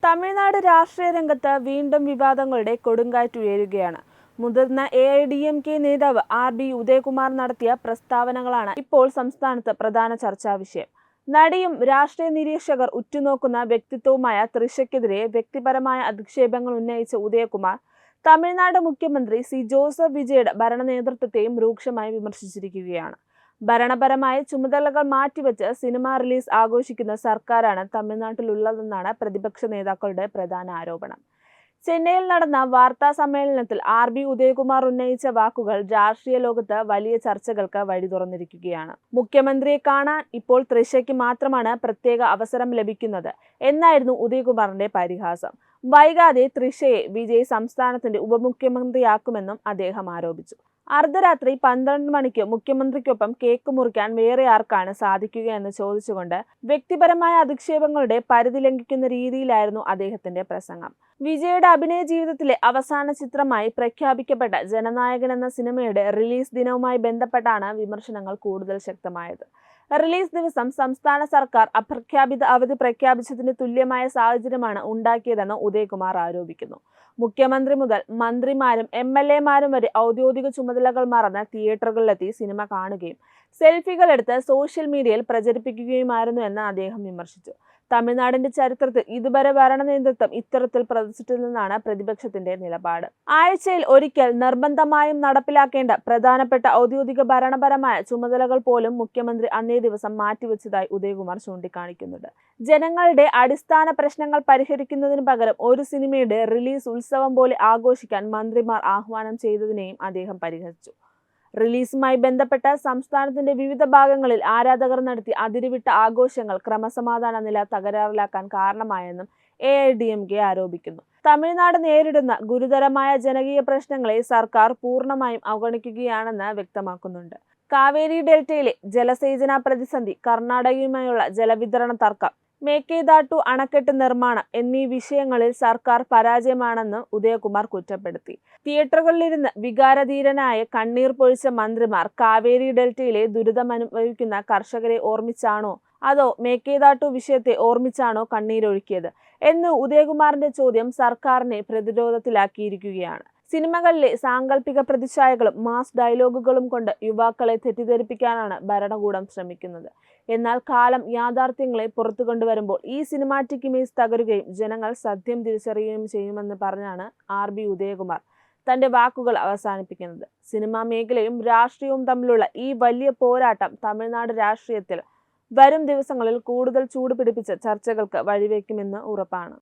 തമിഴ്നാട് രാഷ്ട്രീയ രംഗത്ത് വീണ്ടും വിവാദങ്ങളുടെ കൊടുങ്കാറ്റുയരുകയാണ്. മുതിർന്ന AIADMK നേതാവ് RB ഉദയകുമാർ നടത്തിയ പ്രസ്താവനകളാണ് ഇപ്പോൾ സംസ്ഥാനത്ത് പ്രധാന ചർച്ചാ വിഷയം. നടിയും രാഷ്ട്രീയ നിരീക്ഷകർ ഉറ്റുനോക്കുന്ന വ്യക്തിത്വവുമായ തൃഷയ്ക്കെതിരെ വ്യക്തിപരമായ അധിക്ഷേപങ്ങൾ ഉന്നയിച്ച ഉദയകുമാർ തമിഴ്നാട് മുഖ്യമന്ത്രി ജോസഫ് വിജയുടെ ഭരണ നേതൃത്വത്തെയും രൂക്ഷമായി വിമർശിച്ചിരിക്കുകയാണ്. ഭരണപരമായ ചുമതലകൾ മാറ്റിവെച്ച് സിനിമ റിലീസ് ആഘോഷിക്കുന്ന സർക്കാരാണ് തമിഴ്നാട്ടിലുള്ളതെന്നാണ് പ്രതിപക്ഷ നേതാക്കളുടെ പ്രധാന ആരോപണം. ചെന്നൈയിൽ നടന്ന വാർത്താ സമ്മേളനത്തിൽ RB ഉദയകുമാർ ഉന്നയിച്ച വാക്കുകൾ രാഷ്ട്രീയ ലോകത്ത് വലിയ ചർച്ചകൾക്ക് വഴി തുറന്നിരിക്കുകയാണ്. മുഖ്യമന്ത്രിയെ കാണാൻ ഇപ്പോൾ തൃഷയ്ക്ക് മാത്രമാണ് പ്രത്യേക അവസരം ലഭിക്കുന്നത് എന്നായിരുന്നു ഉദയകുമാറിന്റെ പരിഹാസം. വൈകാതെ തൃഷയെ വിജയ് സംസ്ഥാനത്തിന്റെ ഉപമുഖ്യമന്ത്രിയാക്കുമെന്നും അദ്ദേഹം ആരോപിച്ചു. അർദ്ധരാത്രി 12 മണിക്ക് മുഖ്യമന്ത്രിക്കൊപ്പം കേക്ക് മുറിക്കാൻ വേറെ ആർക്കാണ് സാധിക്കുക എന്ന് ചോദിച്ചുകൊണ്ട് വ്യക്തിപരമായ അധിക്ഷേപങ്ങളുടെ പരിധി ലംഘിക്കുന്ന രീതിയിലായിരുന്നു അദ്ദേഹത്തിന്റെ പ്രസംഗം. വിജയുടെ അഭിനയ ജീവിതത്തിലെ അവസാന ചിത്രമായി പ്രഖ്യാപിക്കപ്പെട്ട ജനനായകൻ എന്ന സിനിമയുടെ റിലീസ് ദിനവുമായി ബന്ധപ്പെട്ടാണ് വിമർശനങ്ങൾ കൂടുതൽ ശക്തമായത്. റിലീസ് ദിവസം സംസ്ഥാന സർക്കാർ അപ്രഖ്യാപിത അവധി പ്രഖ്യാപിച്ചതിന് തുല്യമായ സാഹചര്യമാണ് ഉണ്ടാക്കിയതെന്ന് ഉദയകുമാർ ആരോപിക്കുന്നു. മുഖ്യമന്ത്രി മുതൽ മന്ത്രിമാരും MLA-മാരും വരെ ഔദ്യോഗിക ചുമതലകൾ മറന്ന് തിയേറ്ററുകളിലെത്തി സിനിമ കാണുകയും സെൽഫികൾ എടുത്ത് സോഷ്യൽ മീഡിയയിൽ പ്രചരിപ്പിക്കുകയുമായിരുന്നു എന്ന് അദ്ദേഹം വിമർശിച്ചു. തമിഴ്നാടിന്റെ ചരിത്രത്തിൽ ഇതുവരെ ഭരണ നേതൃത്വം ഇത്തരത്തിൽ പ്രദർശിച്ചിട്ടില്ലെന്നാണ് പ്രതിപക്ഷത്തിന്റെ നിലപാട്. ആഴ്ചയിൽ ഒരിക്കൽ നിർബന്ധമായും നടപ്പിലാക്കേണ്ട പ്രധാനപ്പെട്ട ഔദ്യോഗിക ഭരണപരമായ ചുമതലകൾ പോലും മുഖ്യമന്ത്രി അന്നേ ദിവസം മാറ്റിവെച്ചതായി ഉദയകുമാർ ചൂണ്ടിക്കാണിക്കുന്നുണ്ട്. ജനങ്ങളുടെ അടിസ്ഥാന പ്രശ്നങ്ങൾ പരിഹരിക്കുന്നതിന് പകരം ഒരു സിനിമയുടെ റിലീസ് ഉത്സവം പോലെ ആഘോഷിക്കാൻ മന്ത്രിമാർ ആഹ്വാനം ചെയ്തതിനെയും അദ്ദേഹം പരിഹസിച്ചു. റിലീസുമായി ബന്ധപ്പെട്ട സംസ്ഥാനത്തിന്റെ വിവിധ ഭാഗങ്ങളിൽ ആരാധകർ നടത്തി അതിരുവിട്ട ആഘോഷങ്ങൾ ക്രമസമാധാന നില തകരാറിലാക്കാൻ കാരണമായെന്നും AIADMK ആരോപിക്കുന്നു. തമിഴ്നാട് നേരിടുന്ന ഗുരുതരമായ ജനകീയ പ്രശ്നങ്ങളെ സർക്കാർ പൂർണ്ണമായും അവഗണിക്കുകയാണെന്ന് വ്യക്തമാക്കുന്നുണ്ട്. കാവേരി ഡെൽറ്റയിലെ ജലസേചന പ്രതിസന്ധി, കർണാടകയുമായുള്ള ജലവിതരണ തർക്കം, മേക്കേദാട്ടു അണക്കെട്ട് നിർമ്മാണം എന്നീ വിഷയങ്ങളിൽ സർക്കാർ പരാജയമാണെന്ന് ഉദയകുമാർ കുറ്റപ്പെടുത്തി. തിയേറ്ററുകളിലിരുന്ന് വികാരധീരനായ കണ്ണീർ പൊഴിച്ച മന്ത്രിമാർ കാവേരി ഡെൽറ്റയിലെ ദുരിതമനുഭവിക്കുന്ന കർഷകരെ ഓർമ്മിച്ചാണോ അതോ മേക്കേദാട്ടു വിഷയത്തെ ഓർമ്മിച്ചാണോ കണ്ണീരൊഴുക്കിയത് എന്ന് ഉദയകുമാറിന്റെ ചോദ്യം സർക്കാരിനെ പ്രതിരോധത്തിലാക്കിയിരിക്കുകയാണ്. സിനിമകളിലെ സാങ്കല്പിക പ്രതിച്ഛായകളും മാസ് ഡയലോഗുകളും കൊണ്ട് യുവാക്കളെ തെറ്റിദ്ധരിപ്പിക്കാനാണ് ഭരണകൂടം ശ്രമിക്കുന്നത്. എന്നാൽ കാലം യാഥാർത്ഥ്യങ്ങളെ പുറത്തു കൊണ്ടുവരുമ്പോൾ ഈ സിനിമാറ്റിക് ഇമേജ് തകരുകയും ജനങ്ങൾ സത്യം തിരിച്ചറിയുകയും ചെയ്യുമെന്ന് പറഞ്ഞാണ് RB ഉദയകുമാർ തന്റെ വാക്കുകൾ അവസാനിപ്പിക്കുന്നത്. സിനിമാ മേഖലയും രാഷ്ട്രീയവും തമ്മിലുള്ള ഈ വലിയ പോരാട്ടം തമിഴ്നാട് രാഷ്ട്രീയത്തിൽ വരും ദിവസങ്ങളിൽ കൂടുതൽ ചൂട് പിടിപ്പിച്ച ചർച്ചകൾക്ക് വഴിവെക്കുമെന്ന് ഉറപ്പാണ്.